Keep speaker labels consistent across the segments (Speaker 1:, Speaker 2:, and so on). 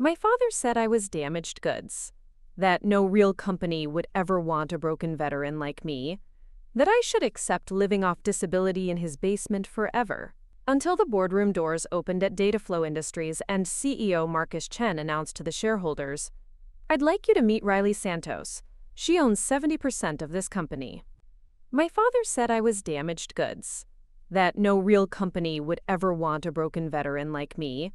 Speaker 1: My father said I was damaged goods, that no real company would ever want a broken veteran like me, that I should accept living off disability in his basement forever. Until the boardroom doors opened at DataFlow Industries and CEO Marcus Chen announced to the shareholders, "I'd like you to meet Riley Santos. She owns 70% of this company." My father said I was damaged goods, that no real company would ever want a broken veteran like me,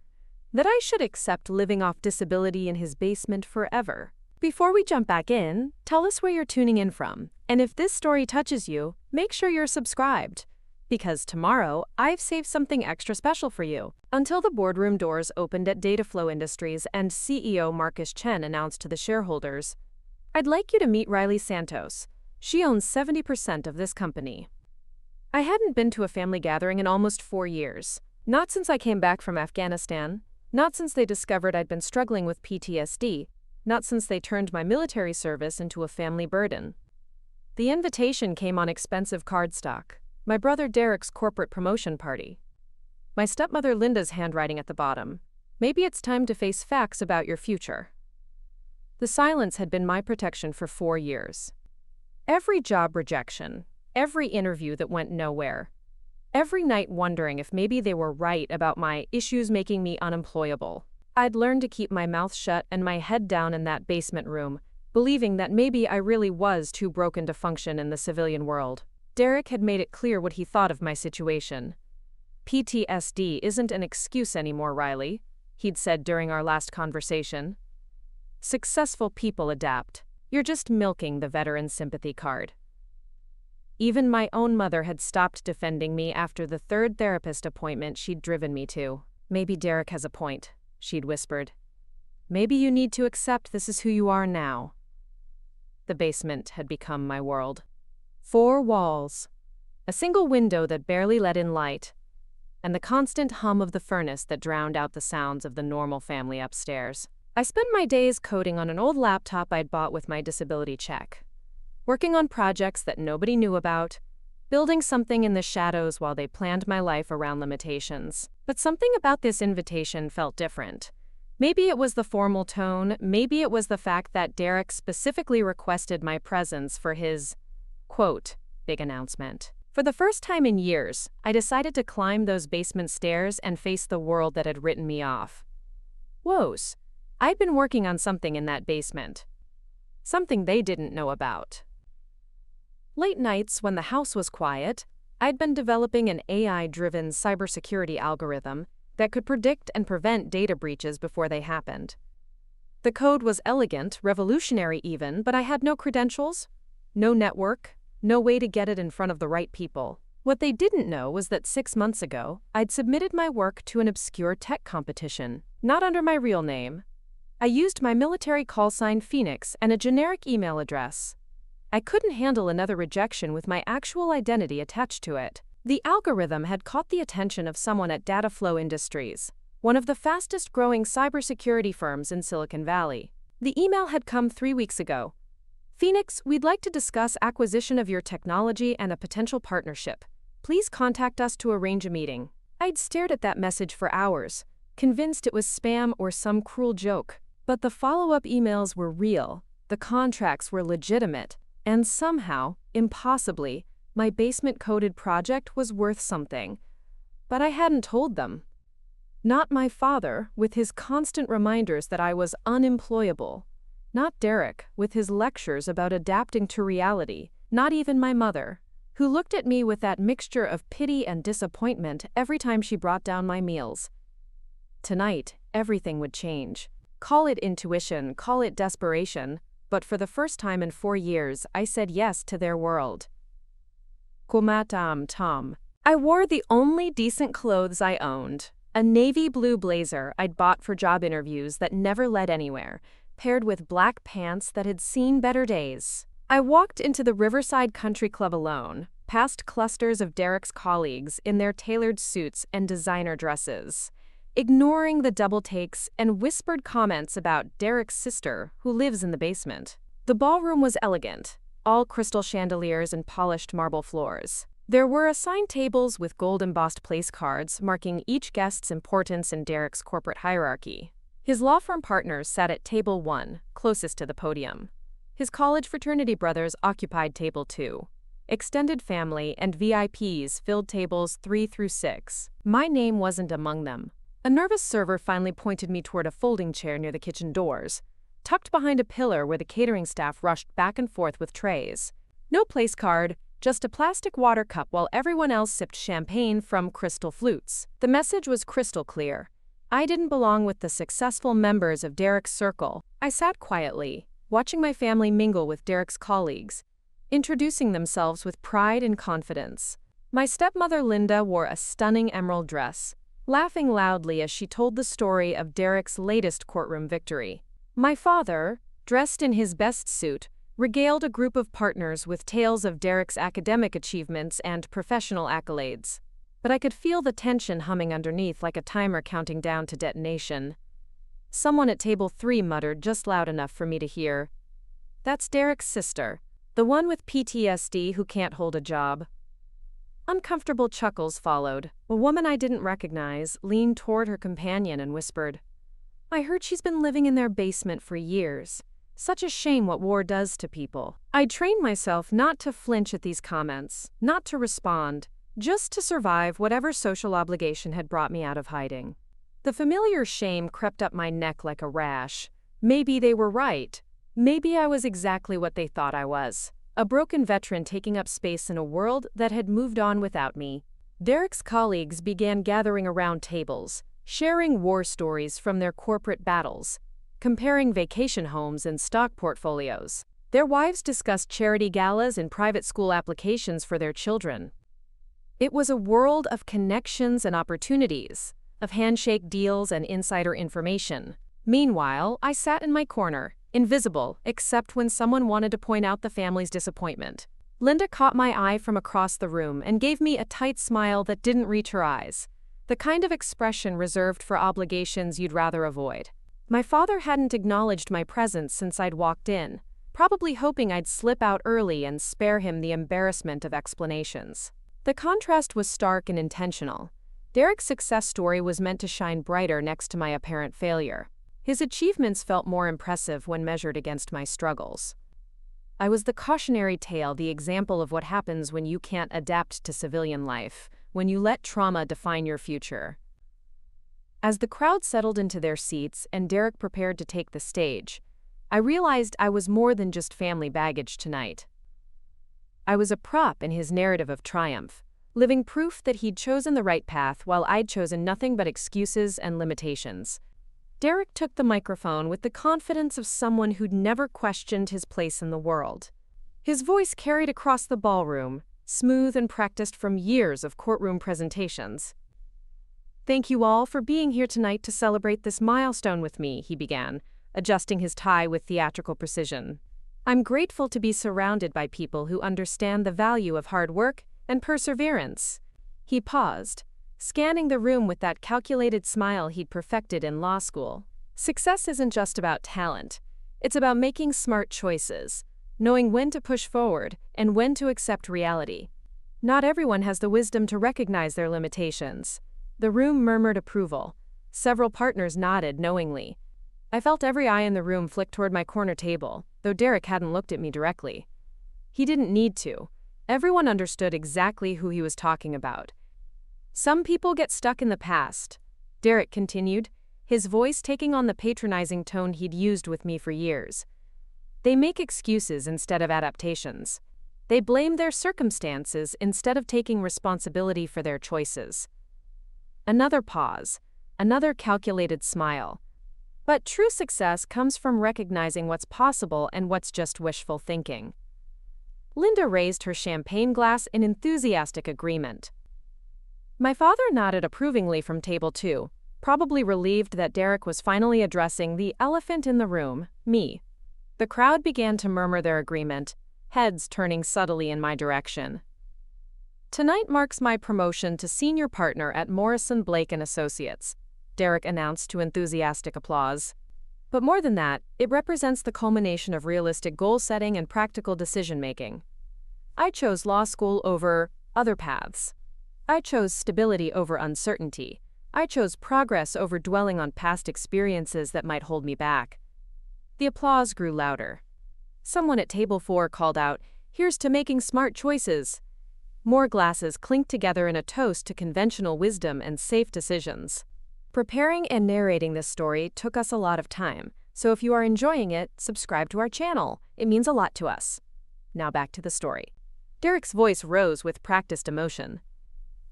Speaker 1: that I should accept living off disability in his basement forever. Before we jump back in, tell us where you're tuning in from, and if this story touches you, make sure you're subscribed, because tomorrow I've saved something extra special for you. Until the boardroom doors opened at DataFlow Industries and CEO Marcus Chen announced to the shareholders, "I'd like you to meet Riley Santos. She owns 70% of this company." I hadn't been to a family gathering in almost 4 years. Not since I came back from Afghanistan, not since they discovered I'd been struggling with PTSD, not since they turned my military service into a family burden. The invitation came on expensive cardstock, my brother Derek's corporate promotion party. My stepmother Linda's handwriting at the bottom. "Maybe it's time to face facts about your future." The silence had been my protection for 4 years. Every job rejection, every interview that went nowhere, every night wondering if maybe they were right about my issues making me unemployable. I'd learned to keep my mouth shut and my head down in that basement room, believing that maybe I really was too broken to function in the civilian world. Derek had made it clear what he thought of my situation. "PTSD isn't an excuse anymore, Riley," he'd said during our last conversation. "Successful people adapt. You're just milking the veteran sympathy card." Even my own mother had stopped defending me after the 3rd therapist appointment she'd driven me to. "Maybe Derek has a point," she'd whispered. "Maybe you need to accept this is who you are now." The basement had become my world. 4 walls, a single window that barely let in light, and the constant hum of the furnace that drowned out the sounds of the normal family upstairs. I spent my days coding on an old laptop I'd bought with my disability check, working on projects that nobody knew about, building something in the shadows while they planned my life around limitations. But something about this invitation felt different. Maybe it was the formal tone, maybe it was the fact that Derek specifically requested my presence for his, quote, big announcement. For the first time in years, I decided to climb those basement stairs and face the world that had written me off. Woes, I'd been working on something in that basement. Something they didn't know about. Late nights when the house was quiet, I'd been developing an AI-driven cybersecurity algorithm that could predict and prevent data breaches before they happened. The code was elegant, revolutionary even, but I had no credentials, no network, no way to get it in front of the right people. What they didn't know was that 6 months ago, I'd submitted my work to an obscure tech competition, not under my real name. I used my military call sign Phoenix and a generic email address. I couldn't handle another rejection with my actual identity attached to it. The algorithm had caught the attention of someone at DataFlow Industries, one of the fastest-growing cybersecurity firms in Silicon Valley. The email had come 3 weeks ago. "Phoenix, we'd like to discuss acquisition of your technology and a potential partnership. Please contact us to arrange a meeting." I'd stared at that message for hours, convinced it was spam or some cruel joke. But the follow-up emails were real, the contracts were legitimate, and somehow, impossibly, my basement-coded project was worth something. But I hadn't told them. Not my father, with his constant reminders that I was unemployable. Not Derek, with his lectures about adapting to reality. Not even my mother, who looked at me with that mixture of pity and disappointment every time she brought down my meals. Tonight, everything would change. Call it intuition, call it desperation, but for the first time in 4 years, I said yes to their world. Kumatam Tom. I wore the only decent clothes I owned, a navy blue blazer I'd bought for job interviews that never led anywhere, paired with black pants that had seen better days. I walked into the Riverside Country Club alone, past clusters of Derek's colleagues in their tailored suits and designer dresses, ignoring the double takes and whispered comments about Derek's sister, who lives in the basement. The ballroom was elegant, all crystal chandeliers and polished marble floors. There were assigned tables with gold-embossed place cards marking each guest's importance in Derek's corporate hierarchy. His law firm partners sat at table 1, closest to the podium. His college fraternity brothers occupied table 2. Extended family and VIPs filled tables 3 through 6. My name wasn't among them. A nervous server finally pointed me toward a folding chair near the kitchen doors, tucked behind a pillar where the catering staff rushed back and forth with trays. No place card, just a plastic water cup while everyone else sipped champagne from crystal flutes. The message was crystal clear. I didn't belong with the successful members of Derek's circle. I sat quietly, watching my family mingle with Derek's colleagues, introducing themselves with pride and confidence. My stepmother Linda wore a stunning emerald dress, laughing loudly as she told the story of Derek's latest courtroom victory. My father, dressed in his best suit, regaled a group of partners with tales of Derek's academic achievements and professional accolades. But I could feel the tension humming underneath like a timer counting down to detonation. Someone at table 3 muttered just loud enough for me to hear, "That's Derek's sister, the one with PTSD who can't hold a job." Uncomfortable chuckles followed. A woman I didn't recognize leaned toward her companion and whispered, "I heard she's been living in their basement for years. Such a shame what war does to people." I trained myself not to flinch at these comments, not to respond, just to survive whatever social obligation had brought me out of hiding. The familiar shame crept up my neck like a rash. Maybe they were right. Maybe I was exactly what they thought I was. A broken veteran taking up space in a world that had moved on without me. Derek's colleagues began gathering around tables, sharing war stories from their corporate battles, comparing vacation homes and stock portfolios. Their wives discussed charity galas and private school applications for their children. It was a world of connections and opportunities, of handshake deals and insider information. Meanwhile, I sat in my corner, invisible except when someone wanted to point out the family's disappointment. Linda caught my eye from across the room and gave me a tight smile that didn't reach her eyes, the kind of expression reserved for obligations you'd rather avoid. My father hadn't acknowledged my presence since I'd walked in, probably hoping I'd slip out early and spare him the embarrassment of explanations. The contrast was stark and intentional. Derek's success story was meant to shine brighter next to my apparent failure. His achievements felt more impressive when measured against my struggles. I was the cautionary tale, the example of what happens when you can't adapt to civilian life, when you let trauma define your future. As the crowd settled into their seats and Derek prepared to take the stage, I realized I was more than just family baggage tonight. I was a prop in his narrative of triumph, living proof that he'd chosen the right path while I'd chosen nothing but excuses and limitations. Derek took the microphone with the confidence of someone who'd never questioned his place in the world. His voice carried across the ballroom, smooth and practiced from years of courtroom presentations. "Thank you all for being here tonight to celebrate this milestone with me," he began, adjusting his tie with theatrical precision. "I'm grateful to be surrounded by people who understand the value of hard work and perseverance." He paused, scanning the room with that calculated smile he'd perfected in law school. Success isn't just about talent. It's about making smart choices, knowing when to push forward and when to accept reality. Not everyone has the wisdom to recognize their limitations. The room murmured approval. Several partners nodded knowingly. I felt every eye in the room flick toward my corner table, though Derek hadn't looked at me directly. He didn't need to. Everyone understood exactly who he was talking about. "Some people get stuck in the past," Derek continued, his voice taking on the patronizing tone he'd used with me for years. "They make excuses instead of adaptations. They blame their circumstances instead of taking responsibility for their choices." Another pause, another calculated smile. But true success comes from recognizing what's possible and what's just wishful thinking. Linda raised her champagne glass in enthusiastic agreement. My father nodded approvingly from table 2, probably relieved that Derek was finally addressing the elephant in the room, me. The crowd began to murmur their agreement, heads turning subtly in my direction. "Tonight marks my promotion to senior partner at Morrison Blake & Associates," Derek announced to enthusiastic applause. But more than that, it represents the culmination of realistic goal-setting and practical decision-making. I chose law school over other paths. I chose stability over uncertainty, I chose progress over dwelling on past experiences that might hold me back. The applause grew louder. Someone at table 4 called out, "Here's to making smart choices." More glasses clinked together in a toast to conventional wisdom and safe decisions. Preparing and narrating this story took us a lot of time, so if you are enjoying it, subscribe to our channel. It means a lot to us. Now back to the story. Derek's voice rose with practiced emotion.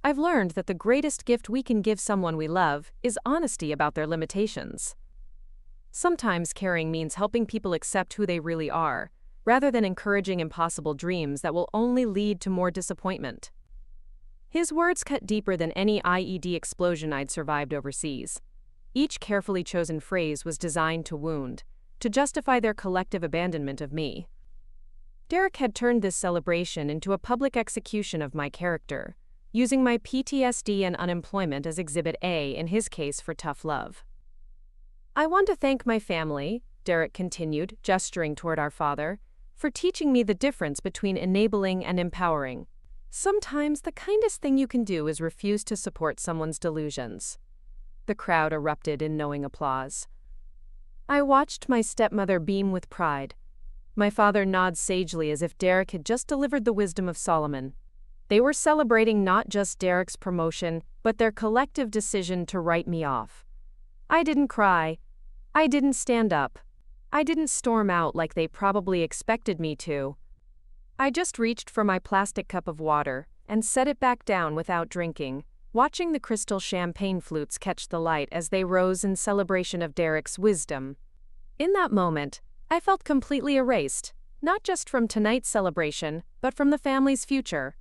Speaker 1: I've learned that the greatest gift we can give someone we love is honesty about their limitations. Sometimes caring means helping people accept who they really are, rather than encouraging impossible dreams that will only lead to more disappointment. His words cut deeper than any IED explosion I'd survived overseas. Each carefully chosen phrase was designed to wound, to justify their collective abandonment of me. Derek had turned this celebration into a public execution of my character, using my PTSD and unemployment as Exhibit A in his case for tough love. I want to thank my family, Derek continued, gesturing toward our father, for teaching me the difference between enabling and empowering. Sometimes the kindest thing you can do is refuse to support someone's delusions. The crowd erupted in knowing applause. I watched my stepmother beam with pride. My father nodded sagely as if Derek had just delivered the wisdom of Solomon. They were celebrating not just Derek's promotion, but their collective decision to write me off. I didn't cry. I didn't stand up. I didn't storm out like they probably expected me to. I just reached for my plastic cup of water and set it back down without drinking, watching the crystal champagne flutes catch the light as they rose in celebration of Derek's wisdom. In that moment, I felt completely erased, not just from tonight's celebration, but from the family's future.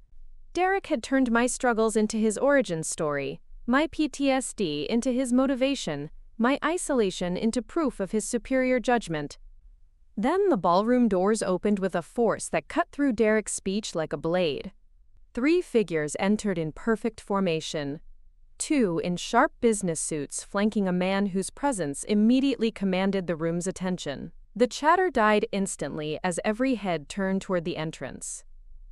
Speaker 1: Derek had turned my struggles into his origin story, my PTSD into his motivation, my isolation into proof of his superior judgment. Then the ballroom doors opened with a force that cut through Derek's speech like a blade. 3 figures entered in perfect formation. 2 in sharp business suits flanking a man whose presence immediately commanded the room's attention. The chatter died instantly as every head turned toward the entrance.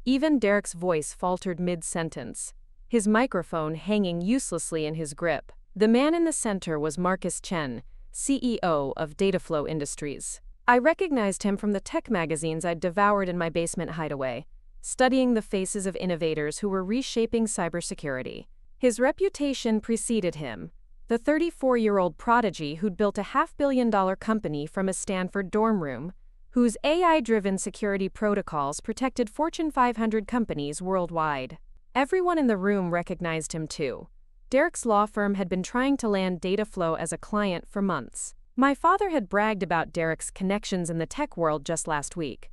Speaker 1: Even Derek's voice faltered mid-sentence, his microphone hanging uselessly in his grip. The man in the center was Chen, CEO of DataFlow Industries. I recognized him from the tech magazines I'd devoured in my basement hideaway, studying the faces of innovators who were reshaping cybersecurity. His reputation preceded him, the 34-year-old prodigy who'd built a $500 million company from a Stanford dorm room, whose AI-driven security protocols protected Fortune 500 companies worldwide. Everyone in the room recognized him too. Derek's law firm had been trying to land DataFlow as a client for months. My father had bragged about Derek's connections in the tech world just last week.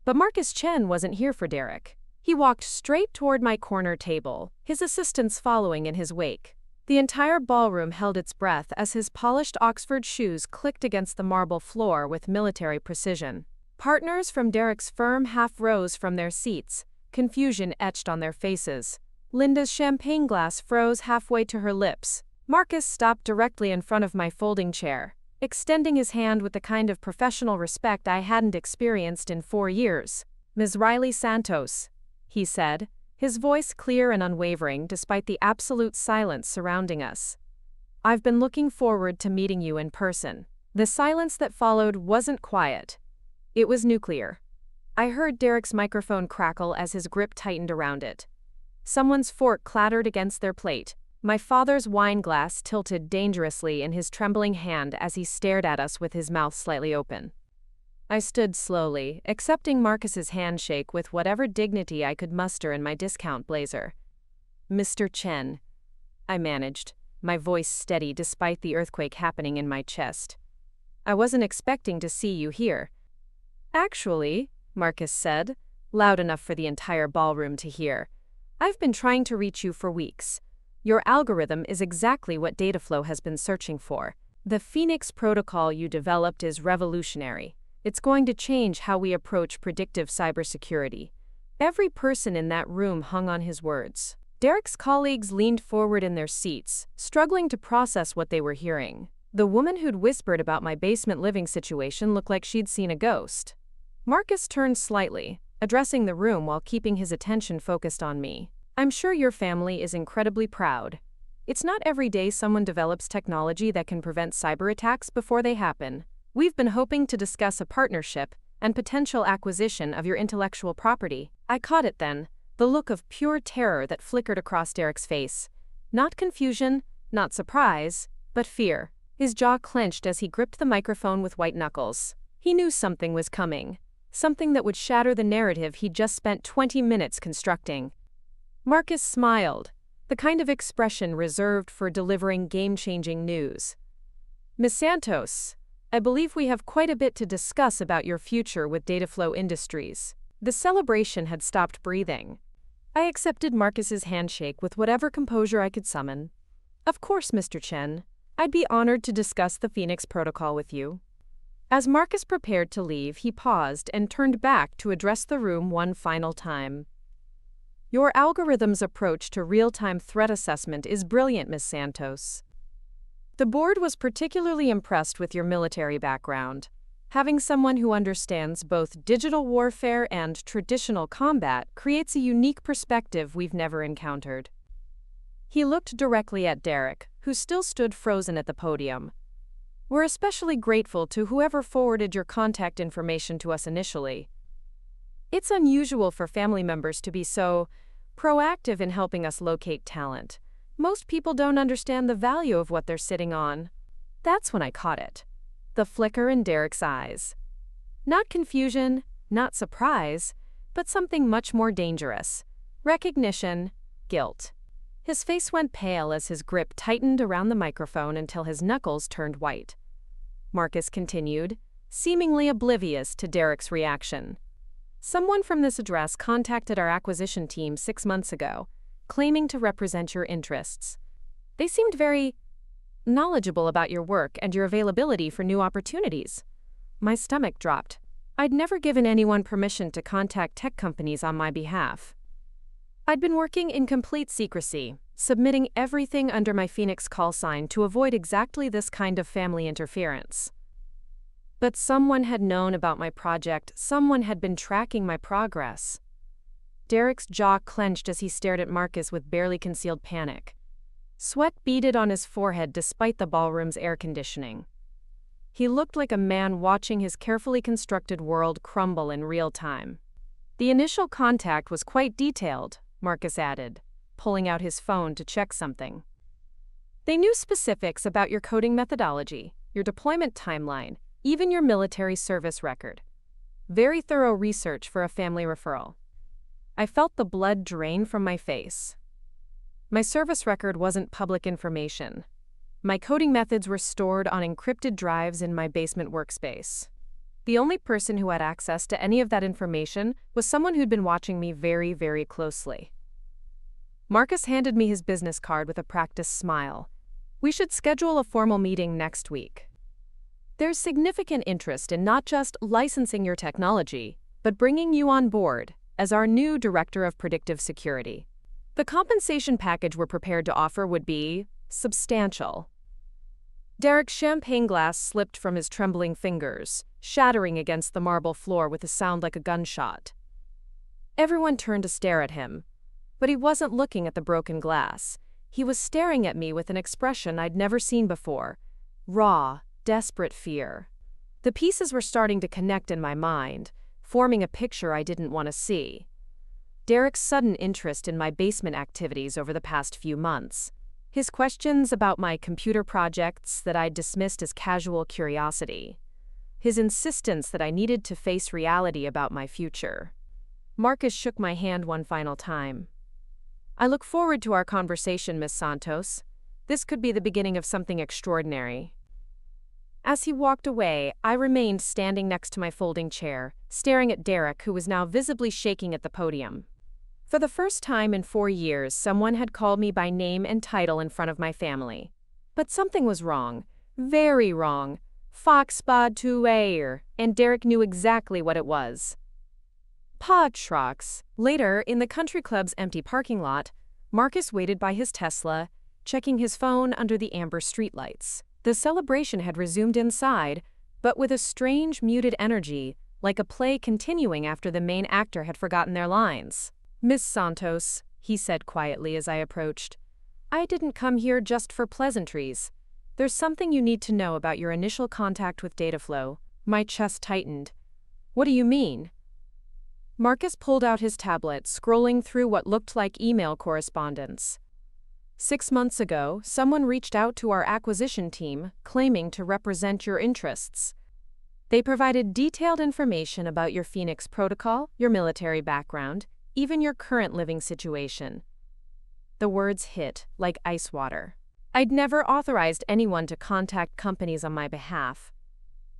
Speaker 1: But Chen wasn't here for Derek. He walked straight toward my corner table, his assistants following in his wake. The entire ballroom held its breath as his polished Oxford shoes clicked against the marble floor with military precision. Partners from Derek's firm half rose from their seats, confusion etched on their faces. Linda's champagne glass froze halfway to her lips. Marcus stopped directly in front of my folding chair, extending his hand with the kind of professional respect I hadn't experienced in 4 years. "Ms. Riley Santos," he said, his voice clear and unwavering despite the absolute silence surrounding us. "I've been looking forward to meeting you in person." The silence that followed wasn't quiet. It was nuclear. I heard Derek's microphone crackle as his grip tightened around it. Someone's fork clattered against their plate. My father's wine glass tilted dangerously in his trembling hand as he stared at us with his mouth slightly open. I stood slowly, accepting Marcus's handshake with whatever dignity I could muster in my discount blazer. "Mr. Chen," I managed, my voice steady despite the earthquake happening in my chest. "I wasn't expecting to see you here." "Actually," Marcus said, loud enough for the entire ballroom to hear, "I've been trying to reach you for weeks. Your algorithm is exactly what DataFlow has been searching for. The Phoenix protocol you developed is revolutionary. It's going to change how we approach predictive cybersecurity." Every person in that room hung on his words. Derek's colleagues leaned forward in their seats, struggling to process what they were hearing. The woman who'd whispered about my basement living situation looked like she'd seen a ghost. Marcus turned slightly, addressing the room while keeping his attention focused on me. "I'm sure your family is incredibly proud. It's not every day someone develops technology that can prevent cyber attacks before they happen. We've been hoping to discuss a partnership and potential acquisition of your intellectual property. I caught it then, the look of pure terror that flickered across Derek's face. Not confusion, not surprise, but fear. His jaw clenched as he gripped the microphone with white knuckles. He knew something was coming, something that would shatter the narrative he'd just spent 20 minutes constructing. Marcus smiled, the kind of expression reserved for delivering game-changing news. Ms. Santos, I believe we have quite a bit to discuss about your future with DataFlow Industries. The celebration had stopped breathing. I accepted Marcus's handshake with whatever composure I could summon. Of course, Mr. Chen. I'd be honored to discuss the Phoenix Protocol with you. As Marcus prepared to leave, he paused and turned back to address the room one final time. Your algorithm's approach to real-time threat assessment is brilliant, Ms. Santos. The board was particularly impressed with your military background. Having someone who understands both digital warfare and traditional combat creates a unique perspective we've never encountered. He looked directly at Derek, who still stood frozen at the podium. We're especially grateful to whoever forwarded your contact information to us initially. It's unusual for family members to be so proactive in helping us locate talent. Most people don't understand the value of what they're sitting on. That's when I caught it. The flicker in Derek's eyes. Not confusion, not surprise, but something much more dangerous. Recognition, guilt. His face went pale as his grip tightened around the microphone until his knuckles turned white. Marcus continued, seemingly oblivious to Derek's reaction. Someone from this address contacted our acquisition team 6 months ago, claiming to represent your interests. They seemed very knowledgeable about your work and your availability for new opportunities. My stomach dropped. I'd never given anyone permission to contact tech companies on my behalf. I'd been working in complete secrecy, submitting everything under my Phoenix call sign to avoid exactly this kind of family interference. But someone had known about my project, someone had been tracking my progress. Derek's jaw clenched as he stared at Marcus with barely concealed panic. Sweat beaded on his forehead despite the ballroom's air conditioning. He looked like a man watching his carefully constructed world crumble in real time. The initial contact was quite detailed, Marcus added, pulling out his phone to check something. They knew specifics about your coding methodology, your deployment timeline, even your military service record. Very thorough research for a family referral. I felt the blood drain from my face. My service record wasn't public information. My coding methods were stored on encrypted drives in my basement workspace. The only person who had access to any of that information was someone who'd been watching me very, very closely. Marcus handed me his business card with a practiced smile. We should schedule a formal meeting next week. There's significant interest in not just licensing your technology, but bringing you on board as our new Director of Predictive Security. The compensation package we're prepared to offer would be substantial. Derek's champagne glass slipped from his trembling fingers, shattering against the marble floor with a sound like a gunshot. Everyone turned to stare at him, but he wasn't looking at the broken glass. He was staring at me with an expression I'd never seen before. Raw, desperate fear. The pieces were starting to connect in my mind, forming a picture I didn't want to see. Derek's sudden interest in my basement activities over the past few months. His questions about my computer projects that I'd dismissed as casual curiosity. His insistence that I needed to face reality about my future. Marcus shook my hand one final time. I look forward to our conversation, Ms. Santos. This could be the beginning of something extraordinary. As he walked away, I remained standing next to my folding chair, staring at Derek, who was now visibly shaking at the podium. For the first time in 4 years, someone had called me by name and title in front of my family. But something was wrong. Very wrong. Foxbod to air, and Derek knew exactly what it was. Podschrocks. Later, in the country club's empty parking lot, Marcus waited by his Tesla, checking his phone under the amber streetlights. The celebration had resumed inside, but with a strange, muted energy, like a play continuing after the main actor had forgotten their lines. Miss Santos, he said quietly as I approached, I didn't come here just for pleasantries. There's something you need to know about your initial contact with DataFlow. My chest tightened. What do you mean? Marcus pulled out his tablet, scrolling through what looked like email correspondence. 6 months ago, someone reached out to our acquisition team, claiming to represent your interests. They provided detailed information about your Phoenix protocol, your military background, even your current living situation. The words hit like ice water. I'd never authorized anyone to contact companies on my behalf.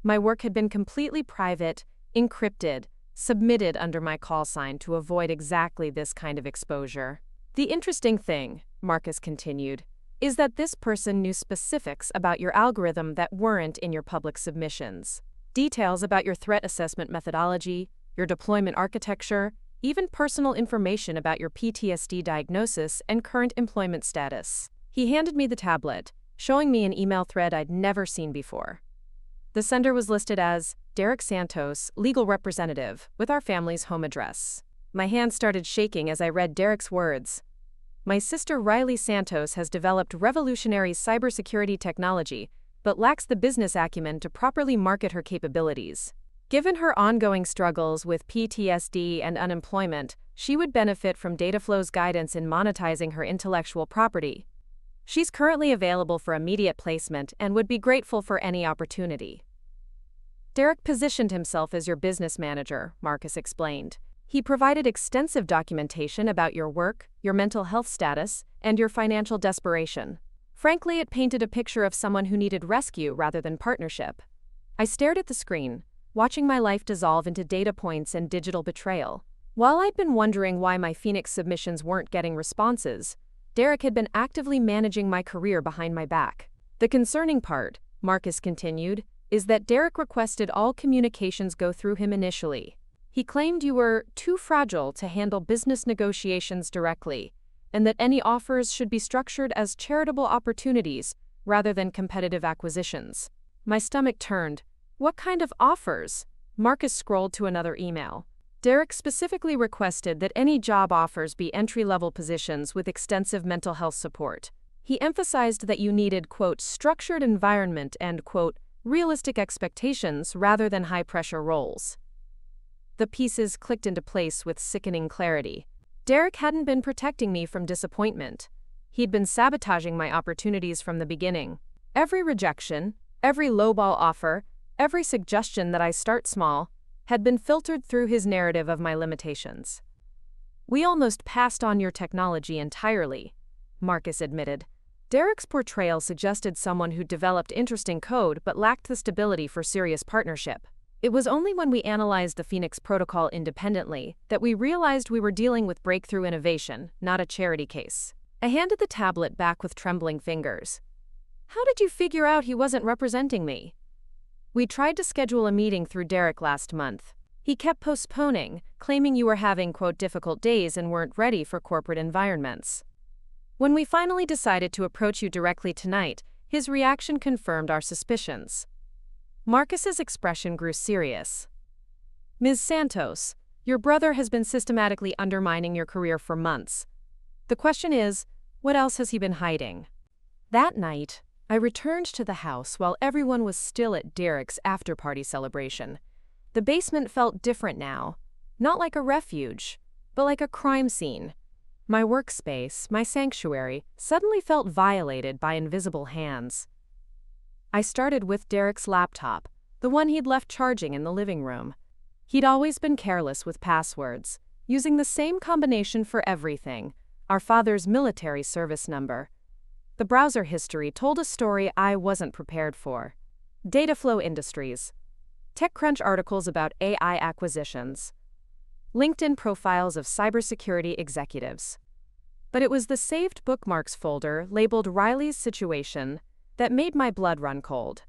Speaker 1: My work had been completely private, encrypted, submitted under my call sign to avoid exactly this kind of exposure. The interesting thing, Marcus continued, is that this person knew specifics about your algorithm that weren't in your public submissions. Details about your threat assessment methodology, your deployment architecture, even personal information about your PTSD diagnosis and current employment status. He handed me the tablet, showing me an email thread I'd never seen before. The sender was listed as Riley Santos, legal representative, with our family's home address. My hand started shaking as I read Derek's words. My sister Riley Santos has developed revolutionary cybersecurity technology, but lacks the business acumen to properly market her capabilities. Given her ongoing struggles with PTSD and unemployment, she would benefit from DataFlow's guidance in monetizing her intellectual property. She's currently available for immediate placement and would be grateful for any opportunity. Derek positioned himself as your business manager, Marcus explained. He provided extensive documentation about your work, your mental health status, and your financial desperation. Frankly, it painted a picture of someone who needed rescue rather than partnership. I stared at the screen, watching my life dissolve into data points and digital betrayal. While I'd been wondering why my Phoenix submissions weren't getting responses, Derek had been actively managing my career behind my back. The concerning part, Marcus continued, is that Derek requested all communications go through him initially. He claimed you were too fragile to handle business negotiations directly, and that any offers should be structured as charitable opportunities rather than competitive acquisitions. My stomach turned. What kind of offers? Marcus scrolled to another email. Derek specifically requested that any job offers be entry-level positions with extensive mental health support. He emphasized that you needed, quote, structured environment and, quote, realistic expectations rather than high-pressure roles. The pieces clicked into place with sickening clarity. Derek hadn't been protecting me from disappointment. He'd been sabotaging my opportunities from the beginning. Every rejection, every lowball offer, every suggestion that I start small, had been filtered through his narrative of my limitations. We almost passed on your technology entirely, Marcus admitted. Derek's portrayal suggested someone who developed interesting code but lacked the stability for serious partnership. It was only when we analyzed the Phoenix protocol independently that we realized we were dealing with breakthrough innovation, not a charity case. I handed the tablet back with trembling fingers. How did you figure out he wasn't representing me? We tried to schedule a meeting through Derek last month. He kept postponing, claiming you were having, quote, difficult days and weren't ready for corporate environments. When we finally decided to approach you directly tonight, his reaction confirmed our suspicions. Marcus's expression grew serious. Ms. Santos, your brother has been systematically undermining your career for months. The question is, what else has he been hiding? That night, I returned to the house while everyone was still at Derek's after-party celebration. The basement felt different now, not like a refuge, but like a crime scene. My workspace, my sanctuary, suddenly felt violated by invisible hands. I started with Derek's laptop, the one he'd left charging in the living room. He'd always been careless with passwords, using the same combination for everything, our father's military service number. The browser history told a story I wasn't prepared for. DataFlow Industries, TechCrunch articles about AI acquisitions, LinkedIn profiles of cybersecurity executives. But it was the saved bookmarks folder labeled Riley's Situation that made my blood run cold.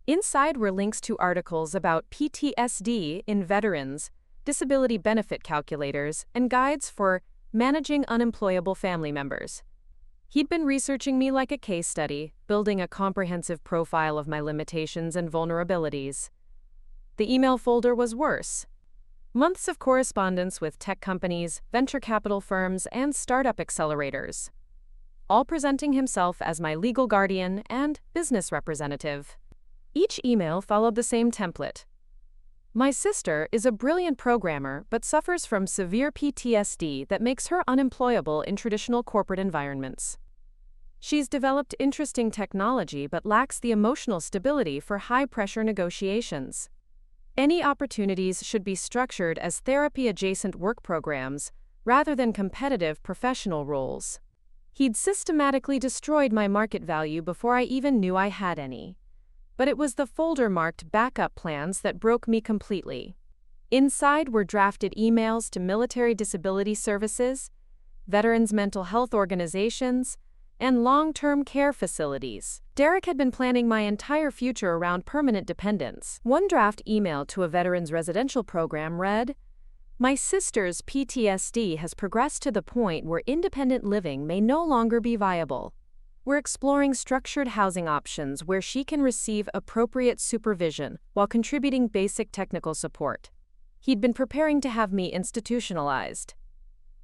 Speaker 1: Inside were links to articles about PTSD in veterans, disability benefit calculators, and guides for managing unemployable family members. He'd been researching me like a case study, building a comprehensive profile of my limitations and vulnerabilities. The email folder was worse. Months of correspondence with tech companies, venture capital firms, and startup accelerators. all presenting himself as my legal guardian and business representative. Each email followed the same template. My sister is a brilliant programmer but suffers from severe PTSD that makes her unemployable in traditional corporate environments. She's developed interesting technology but lacks the emotional stability for high-pressure negotiations. Any opportunities should be structured as therapy-adjacent work programs rather than competitive professional roles. He'd systematically destroyed my market value before I even knew I had any. But it was the folder marked backup plans that broke me completely. Inside were drafted emails to military disability services, veterans' mental health organizations, and long-term care facilities. Derek had been planning my entire future around permanent dependence. One draft email to a veterans residential program read, "My sister's PTSD has progressed to the point where independent living may no longer be viable. We're exploring structured housing options where she can receive appropriate supervision while contributing basic technical support." He'd been preparing to have me institutionalized.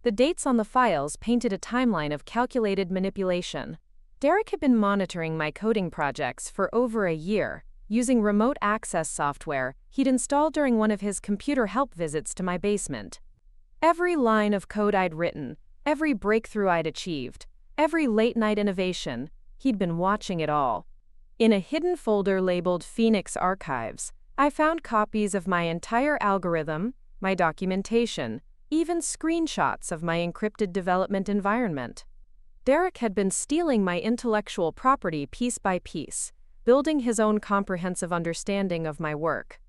Speaker 1: The dates on the files painted a timeline of calculated manipulation. Derek had been monitoring my coding projects for over a year, using remote access software he'd installed during one of his computer help visits to my basement. Every line of code I'd written, every breakthrough I'd achieved, every late-night innovation, he'd been watching it all. In a hidden folder labeled Phoenix Archives, I found copies of my entire algorithm, my documentation, even screenshots of my encrypted development environment. Derek had been stealing my intellectual property piece by piece, building his own comprehensive understanding of my work.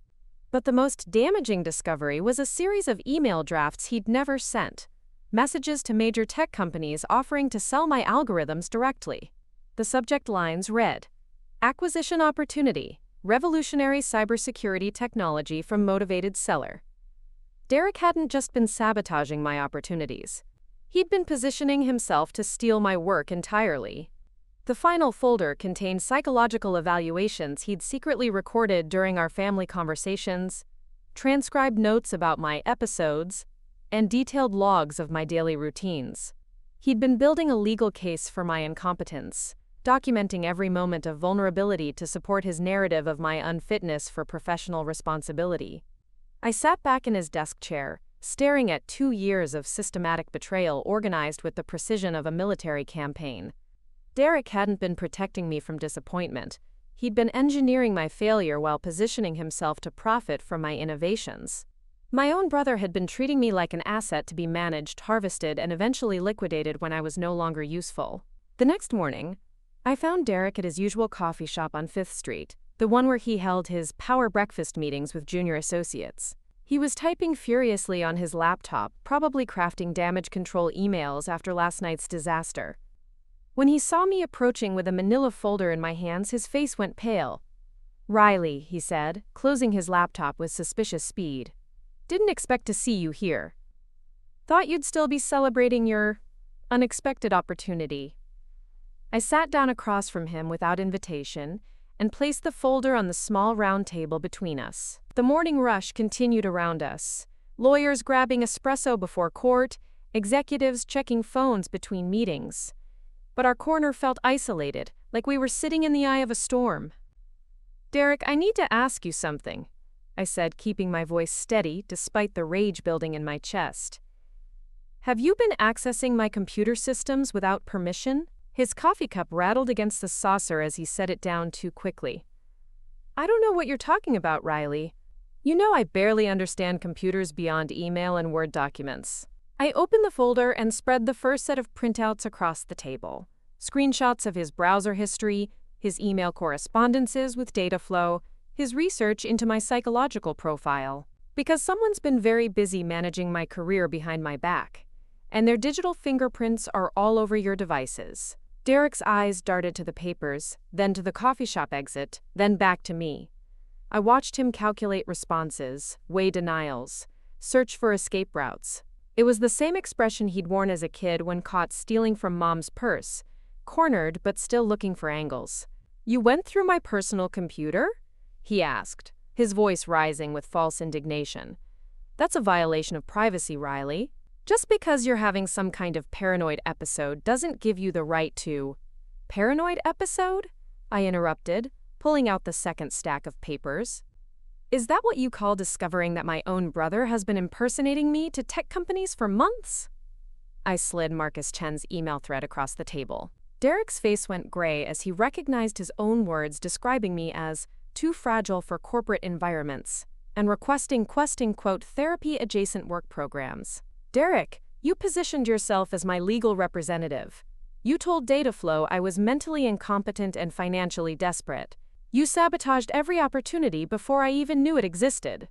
Speaker 1: But the most damaging discovery was a series of email drafts he'd never sent. Messages to major tech companies offering to sell my algorithms directly. The subject lines read, "Acquisition opportunity, revolutionary cybersecurity technology from motivated seller." Derek hadn't just been sabotaging my opportunities. He'd been positioning himself to steal my work entirely. The final folder contained psychological evaluations he'd secretly recorded during our family conversations, transcribed notes about my episodes, and detailed logs of my daily routines. He'd been building a legal case for my incompetence, documenting every moment of vulnerability to support his narrative of my unfitness for professional responsibility. I sat back in his desk chair, staring at 2 years of systematic betrayal organized with the precision of a military campaign. Derek hadn't been protecting me from disappointment. He'd been engineering my failure while positioning himself to profit from my innovations. My own brother had been treating me like an asset to be managed, harvested, and eventually liquidated when I was no longer useful. The next morning, I found Derek at his usual coffee shop on 5th Street, the one where he held his power breakfast meetings with junior associates. He was typing furiously on his laptop, probably crafting damage control emails after last night's disaster. When he saw me approaching with a manila folder in my hands, his face went pale. "Riley," he said, closing his laptop with suspicious speed. "Didn't expect to see you here. Thought you'd still be celebrating your unexpected opportunity." I sat down across from him without invitation and placed the folder on the small round table between us. The morning rush continued around us. Lawyers grabbing espresso before court, executives checking phones between meetings. But our corner felt isolated, like we were sitting in the eye of a storm. "Derek, I need to ask you something," I said, keeping my voice steady despite the rage building in my chest. "Have you been accessing my computer systems without permission?" His coffee cup rattled against the saucer as he set it down too quickly. "I don't know what you're talking about, Riley. You know I barely understand computers beyond email and Word documents." I opened the folder and spread the first set of printouts across the table. Screenshots of his browser history, his email correspondences with DataFlow, his research into my psychological profile. Because someone's been very busy managing my career behind my back, and their digital fingerprints are all over your devices. Derek's eyes darted to the papers, then to the coffee shop exit, then back to me. I watched him calculate responses, weigh denials, search for escape routes. It was the same expression he'd worn as a kid when caught stealing from Mom's purse, cornered but still looking for angles. "You went through my personal computer?" he asked, his voice rising with false indignation. "That's a violation of privacy, Riley." Just because you're having some kind of paranoid episode doesn't give you the right to... Paranoid episode? I interrupted, pulling out the second stack of papers. Is that what you call discovering that my own brother has been impersonating me to tech companies for months? I slid Marcus Chen's email thread across the table. Derek's face went gray as he recognized his own words describing me as too fragile for corporate environments and requesting, quote, therapy-adjacent work programs. Derek, you positioned yourself as my legal representative. You told DataFlow I was mentally incompetent and financially desperate. You sabotaged every opportunity before I even knew it existed.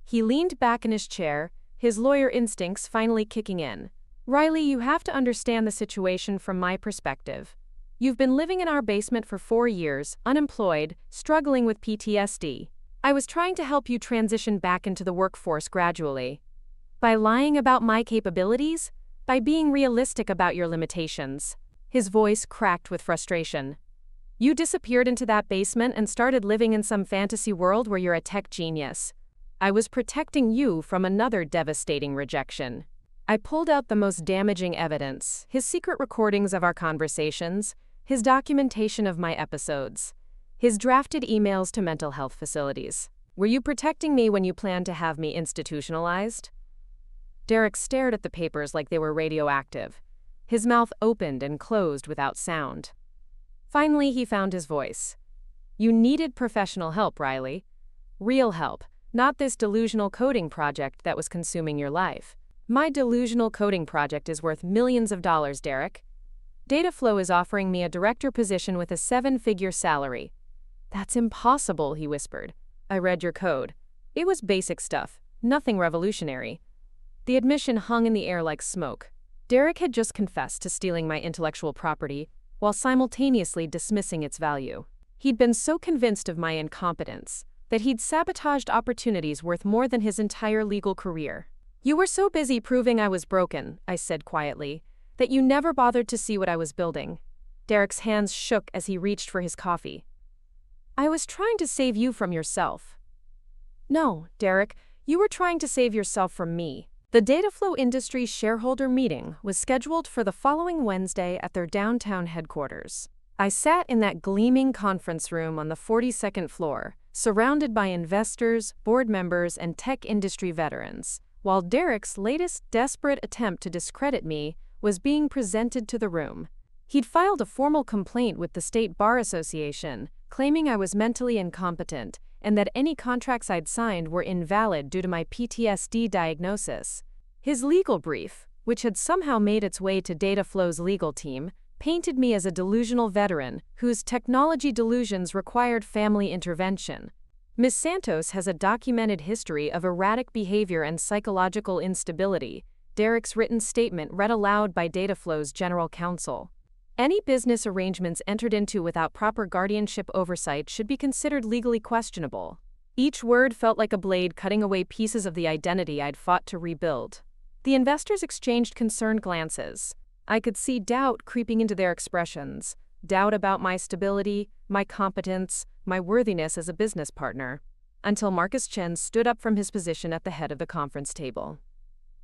Speaker 1: He leaned back in his chair, his lawyer instincts finally kicking in. Riley, you have to understand the situation from my perspective. You've been living in our basement for 4 years, unemployed, struggling with PTSD. I was trying to help you transition back into the workforce gradually. By lying about my capabilities, by being realistic about your limitations. His voice cracked with frustration. You disappeared into that basement and started living in some fantasy world where you're a tech genius. I was protecting you from another devastating rejection. I pulled out the most damaging evidence, his secret recordings of our conversations, his documentation of my episodes, his drafted emails to mental health facilities. Were you protecting me when you planned to have me institutionalized? Derek stared at the papers like they were radioactive. His mouth opened and closed without sound. Finally, he found his voice. You needed professional help, Riley. Real help, not this delusional coding project that was consuming your life. My delusional coding project is worth millions of dollars, Derek. DataFlow is offering me a director position with a 7-figure salary. That's impossible, he whispered. I read your code. It was basic stuff, nothing revolutionary. The admission hung in the air like smoke. Derek had just confessed to stealing my intellectual property while simultaneously dismissing its value. He'd been so convinced of my incompetence that he'd sabotaged opportunities worth more than his entire legal career. You were so busy proving I was broken, I said quietly, that you never bothered to see what I was building. Derek's hands shook as he reached for his coffee. I was trying to save you from yourself. No, Derek, you were trying to save yourself from me. The DataFlow Industries shareholder meeting was scheduled for the following Wednesday at their downtown headquarters. I sat in that gleaming conference room on the 42nd floor, surrounded by investors, board members, and tech industry veterans, while Derek's latest desperate attempt to discredit me was being presented to the room. He'd filed a formal complaint with the State Bar Association, claiming I was mentally incompetent and that any contracts I'd signed were invalid due to my PTSD diagnosis. His legal brief, which had somehow made its way to DataFlow's legal team, painted me as a delusional veteran whose technology delusions required family intervention. Ms. Santos has a documented history of erratic behavior and psychological instability, Derek's written statement read aloud by DataFlow's general counsel. Any business arrangements entered into without proper guardianship oversight should be considered legally questionable. Each word felt like a blade cutting away pieces of the identity I'd fought to rebuild. The investors exchanged concerned glances. I could see doubt creeping into their expressions, doubt about my stability, my competence, my worthiness as a business partner, until Marcus Chen stood up from his position at the head of the conference table.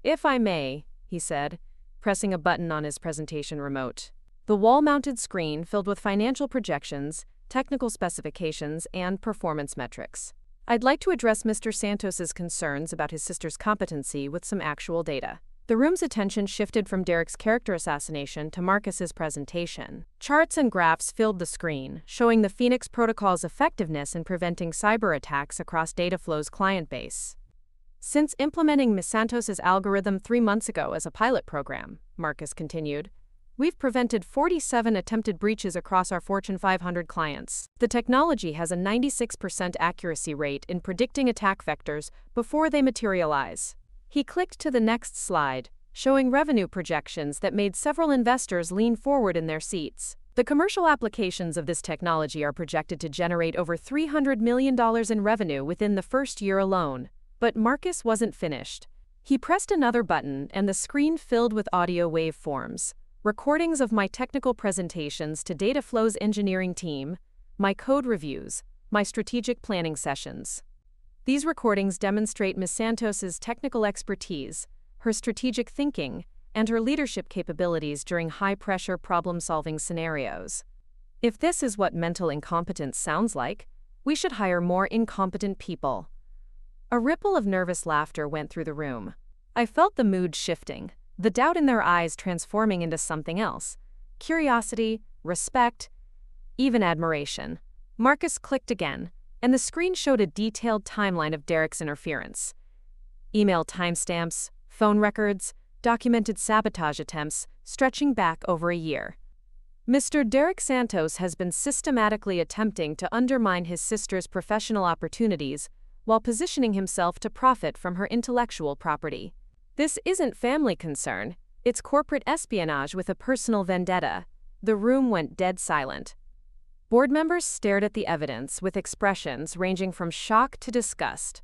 Speaker 1: If I may, he said, pressing a button on his presentation remote. The wall-mounted screen filled with financial projections, technical specifications, and performance metrics. I'd like to address Mr. Santos's concerns about his sister's competency with some actual data. The room's attention shifted from Derek's character assassination to Marcus's presentation. Charts and graphs filled the screen, showing the Phoenix Protocol's effectiveness in preventing cyber attacks across DataFlow's client base. Since implementing Ms. Santos's algorithm 3 months ago as a pilot program, Marcus continued, we've prevented 47 attempted breaches across our Fortune 500 clients. The technology has a 96% accuracy rate in predicting attack vectors before they materialize. He clicked to the next slide, showing revenue projections that made several investors lean forward in their seats. The commercial applications of this technology are projected to generate over $300 million in revenue within the first year alone. But Marcus wasn't finished. He pressed another button and the screen filled with audio waveforms. Recordings of my technical presentations to DataFlow's engineering team, my code reviews, my strategic planning sessions. These recordings demonstrate Ms. Santos's technical expertise, her strategic thinking, and her leadership capabilities during high-pressure problem-solving scenarios. If this is what mental incompetence sounds like, we should hire more incompetent people. A ripple of nervous laughter went through the room. I felt the mood shifting, the doubt in their eyes transforming into something else: curiosity, respect, even admiration. Marcus clicked again, and the screen showed a detailed timeline of Derek's interference. Email timestamps, phone records, documented sabotage attempts, stretching back over a year. Mr. Derek Santos has been systematically attempting to undermine his sister's professional opportunities while positioning himself to profit from her intellectual property. This isn't family concern, it's corporate espionage with a personal vendetta. The room went dead silent. Board members stared at the evidence with expressions ranging from shock to disgust.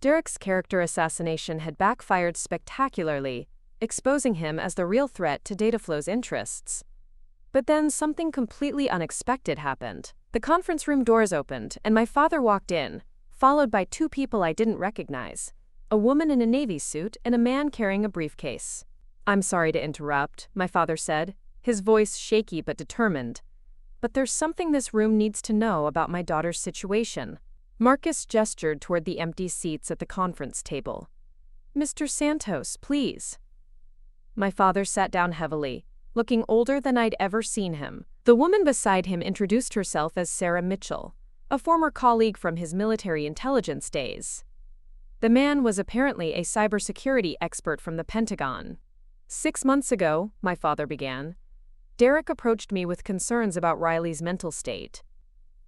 Speaker 1: Derek's character assassination had backfired spectacularly, exposing him as the real threat to DataFlow's interests. But then something completely unexpected happened. The conference room doors opened, and my father walked in, followed by two people I didn't recognize: a woman in a navy suit and a man carrying a briefcase. "I'm sorry to interrupt," my father said, his voice shaky but determined. "But there's something this room needs to know about my daughter's situation." Marcus gestured toward the empty seats at the conference table. "Mr. Santos, please." My father sat down heavily, looking older than I'd ever seen him. The woman beside him introduced herself as Sarah Mitchell, a former colleague from his military intelligence days. The man was apparently a cybersecurity expert from the Pentagon. "6 months ago," my father began, "Derek approached me with concerns about Riley's mental state.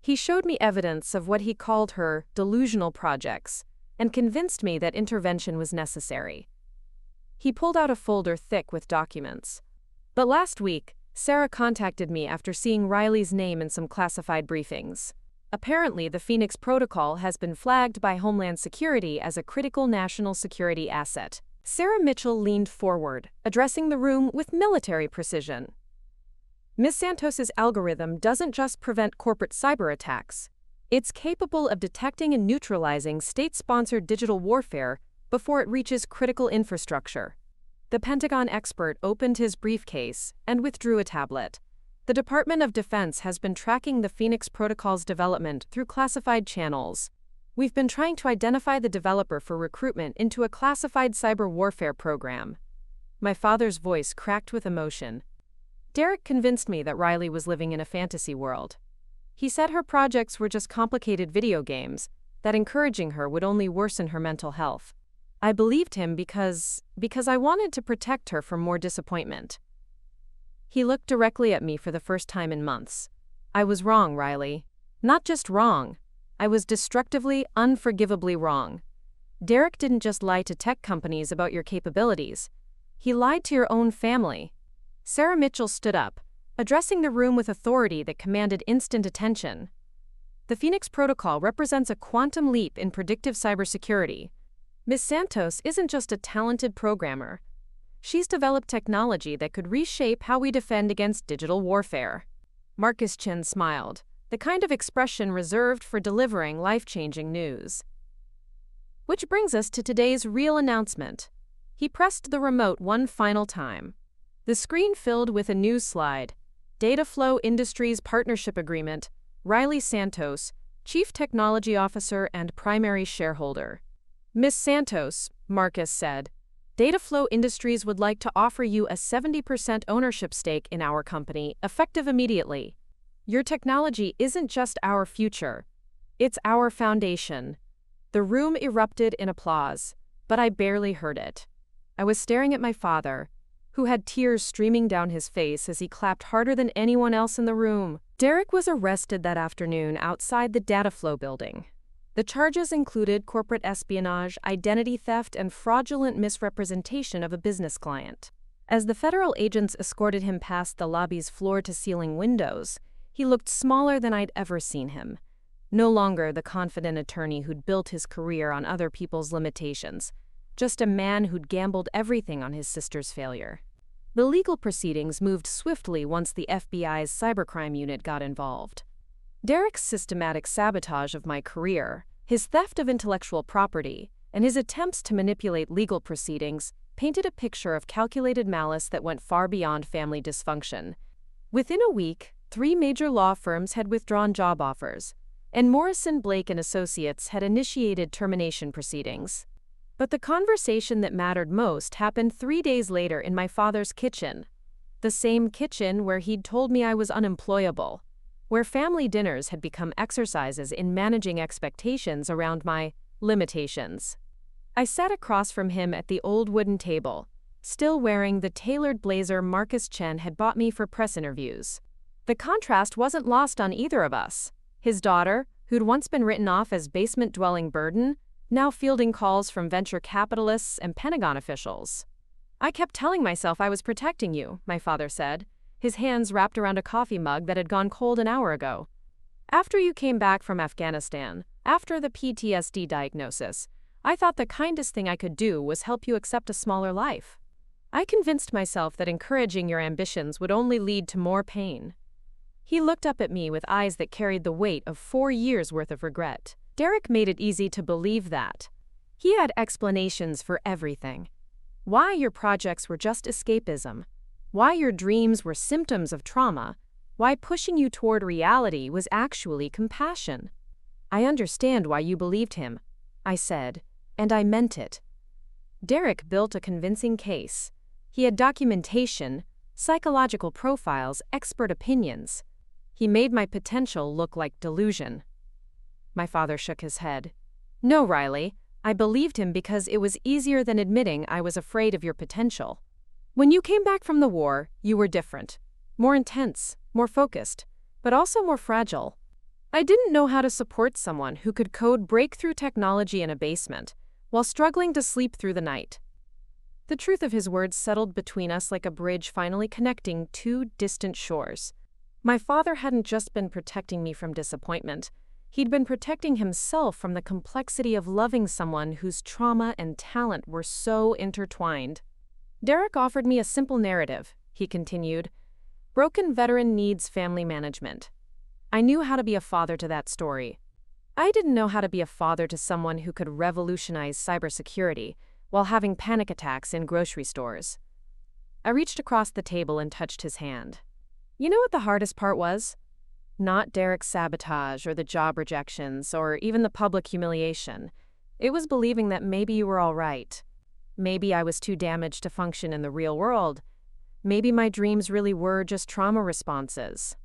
Speaker 1: He showed me evidence of what he called her delusional projects and convinced me that intervention was necessary." He pulled out a folder thick with documents. "But last week, Sarah contacted me after seeing Riley's name in some classified briefings. Apparently, the Phoenix Protocol has been flagged by Homeland Security as a critical national security asset." Sarah Mitchell leaned forward, addressing the room with military precision. "Ms. Santos's algorithm doesn't just prevent corporate cyber attacks. It's capable of detecting and neutralizing state-sponsored digital warfare before it reaches critical infrastructure." The Pentagon expert opened his briefcase and withdrew a tablet. "The Department of Defense has been tracking the Phoenix Protocol's development through classified channels. We've been trying to identify the developer for recruitment into a classified cyber warfare program." My father's voice cracked with emotion. "Derek convinced me that Riley was living in a fantasy world. He said her projects were just complicated video games, that encouraging her would only worsen her mental health. I believed him because I wanted to protect her from more disappointment." He looked directly at me for the first time in months. "I was wrong, Riley. Not just wrong. I was destructively, unforgivably wrong. Derek didn't just lie to tech companies about your capabilities. He lied to your own family." Sarah Mitchell stood up, addressing the room with authority that commanded instant attention. "The Phoenix Protocol represents a quantum leap in predictive cybersecurity. Ms. Santos isn't just a talented programmer. She's developed technology that could reshape how we defend against digital warfare." Marcus Chen smiled, the kind of expression reserved for delivering life-changing news. "Which brings us to today's real announcement." He pressed the remote one final time. The screen filled with a news slide. "DataFlow Industries Partnership Agreement, Riley Santos, Chief Technology Officer and Primary Shareholder." "Ms. Santos," Marcus said, "DataFlow Industries would like to offer you a 70% ownership stake in our company, effective immediately. Your technology isn't just our future, it's our foundation." The room erupted in applause, but I barely heard it. I was staring at my father, who had tears streaming down his face as he clapped harder than anyone else in the room. Derek was arrested that afternoon outside the DataFlow building. The charges included corporate espionage, identity theft, and fraudulent misrepresentation of a business client. As the federal agents escorted him past the lobby's floor-to-ceiling windows, he looked smaller than I'd ever seen him. No longer the confident attorney who'd built his career on other people's limitations, just a man who'd gambled everything on his sister's failure. The legal proceedings moved swiftly once the FBI's cybercrime unit got involved. Derek's systematic sabotage of my career, his theft of intellectual property, and his attempts to manipulate legal proceedings painted a picture of calculated malice that went far beyond family dysfunction. Within a week, 3 major law firms had withdrawn job offers, and Morrison, Blake & Associates had initiated termination proceedings. But the conversation that mattered most happened 3 days later in my father's kitchen. The same kitchen where he'd told me I was unemployable, where family dinners had become exercises in managing expectations around my limitations. I sat across from him at the old wooden table, still wearing the tailored blazer Marcus Chen had bought me for press interviews. The contrast wasn't lost on either of us. His daughter, who'd once been written off as basement-dwelling burden, now fielding calls from venture capitalists and Pentagon officials. "I kept telling myself I was protecting you," my father said, his hands wrapped around a coffee mug that had gone cold an hour ago. "After you came back from Afghanistan, after the PTSD diagnosis, I thought the kindest thing I could do was help you accept a smaller life. I convinced myself that encouraging your ambitions would only lead to more pain." He looked up at me with eyes that carried the weight of 4 years' worth of regret. Derek made it easy to believe that. He had explanations for everything. Why your projects were just escapism, why your dreams were symptoms of trauma, why pushing you toward reality was actually compassion. "I understand why you believed him," I said, and I meant it. Derek built a convincing case. He had documentation, psychological profiles, expert opinions. He made my potential look like delusion. My father shook his head. "No, Riley. I believed him because it was easier than admitting I was afraid of your potential. When you came back from the war, you were different. More intense, more focused, but also more fragile. I didn't know how to support someone who could code breakthrough technology in a basement while struggling to sleep through the night." The truth of his words settled between us like a bridge finally connecting 2 distant shores. My father hadn't just been protecting me from disappointment. He'd been protecting himself from the complexity of loving someone whose trauma and talent were so intertwined. "Derek offered me a simple narrative," he continued. "Broken veteran needs family management." I knew how to be a father to that story. I didn't know how to be a father to someone who could revolutionize cybersecurity while having panic attacks in grocery stores. I reached across the table and touched his hand. "You know what the hardest part was? Not Derek's sabotage or the job rejections or even the public humiliation. It was believing that maybe you were all right. Maybe I was too damaged to function in the real world. Maybe my dreams really were just trauma responses."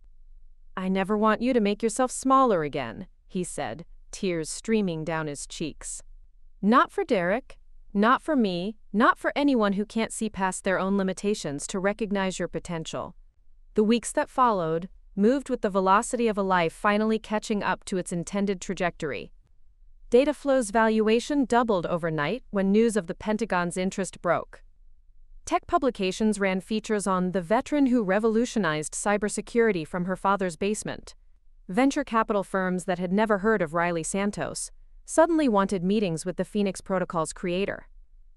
Speaker 1: "I never want you to make yourself smaller again," he said, tears streaming down his cheeks. "Not for Derek, not for me, not for anyone who can't see past their own limitations to recognize your potential." The weeks that followed moved with the velocity of a life finally catching up to its intended trajectory. DataFlow's valuation doubled overnight when news of the Pentagon's interest broke. Tech publications ran features on the veteran who revolutionized cybersecurity from her father's basement. Venture capital firms that had never heard of Riley Santos suddenly wanted meetings with the Phoenix Protocol's creator.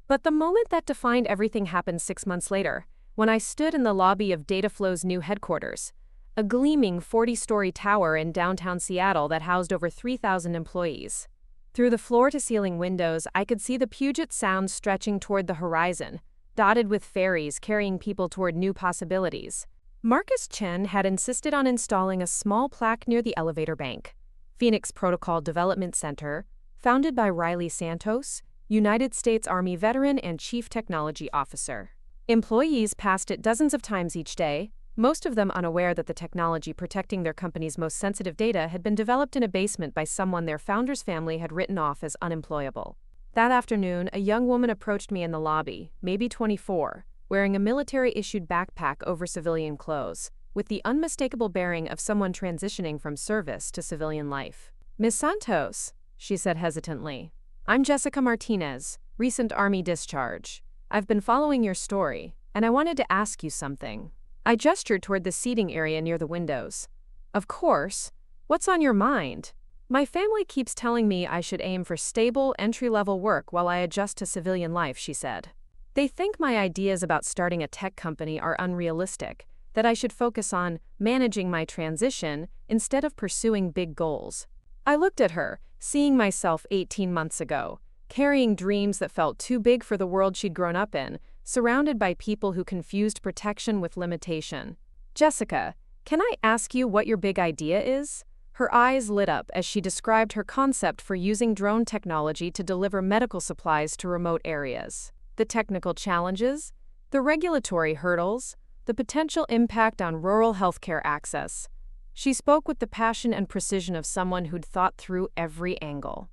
Speaker 1: But the moment that defined everything happened 6 months later, when I stood in the lobby of DataFlow's new headquarters, a gleaming 40-story tower in downtown Seattle that housed over 3,000 employees. Through the floor-to-ceiling windows, I could see the Puget Sound stretching toward the horizon, dotted with ferries carrying people toward new possibilities. Marcus Chen had insisted on installing a small plaque near the elevator bank. Phoenix Protocol Development Center, founded by Riley Santos, United States Army veteran and Chief Technology Officer. Employees passed it dozens of times each day, most of them unaware that the technology protecting their company's most sensitive data had been developed in a basement by someone their founder's family had written off as unemployable. That afternoon, a young woman approached me in the lobby, maybe 24, wearing a military-issued backpack over civilian clothes, with the unmistakable bearing of someone transitioning from service to civilian life. "Ms. Santos," she said hesitantly, "I'm Jessica Martinez, recent Army discharge. I've been following your story, and I wanted to ask you something." I gestured toward the seating area near the windows. "Of course. What's on your mind?" "My family keeps telling me I should aim for stable, entry-level work while I adjust to civilian life," she said. "They think my ideas about starting a tech company are unrealistic, that I should focus on managing my transition instead of pursuing big goals." I looked at her, seeing myself 18 months ago, carrying dreams that felt too big for the world she'd grown up in, surrounded by people who confused protection with limitation. "Jessica, can I ask you what your big idea is?" Her eyes lit up as she described her concept for using drone technology to deliver medical supplies to remote areas. The technical challenges, the regulatory hurdles, the potential impact on rural healthcare access. She spoke with the passion and precision of someone who'd thought through every angle.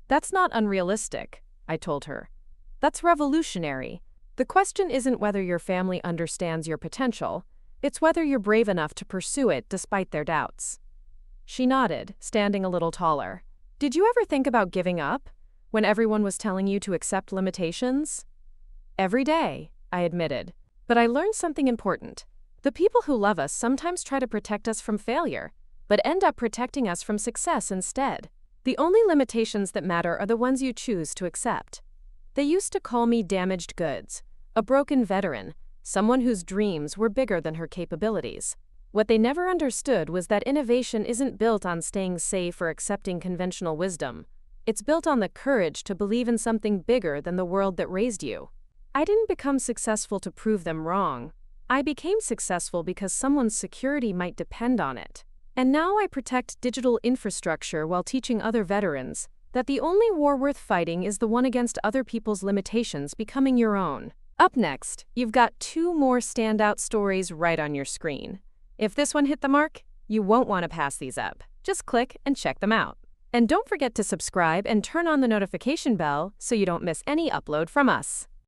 Speaker 1: "That's not unrealistic," I told her. "That's revolutionary. The question isn't whether your family understands your potential, it's whether you're brave enough to pursue it despite their doubts." She nodded, standing a little taller. "Did you ever think about giving up, when everyone was telling you to accept limitations?" "Every day," I admitted. "But I learned something important. The people who love us sometimes try to protect us from failure, but end up protecting us from success instead. The only limitations that matter are the ones you choose to accept." They used to call me damaged goods, a broken veteran, someone whose dreams were bigger than her capabilities. What they never understood was that innovation isn't built on staying safe or accepting conventional wisdom. It's built on the courage to believe in something bigger than the world that raised you. I didn't become successful to prove them wrong. I became successful because someone's security might depend on it. And now I protect digital infrastructure while teaching other veterans that the only war worth fighting is the one against other people's limitations becoming your own. Up next, you've got 2 more standout stories right on your screen. If this one hit the mark, you won't want to pass these up. Just click and check them out. And don't forget to subscribe and turn on the notification bell so you don't miss any upload from us.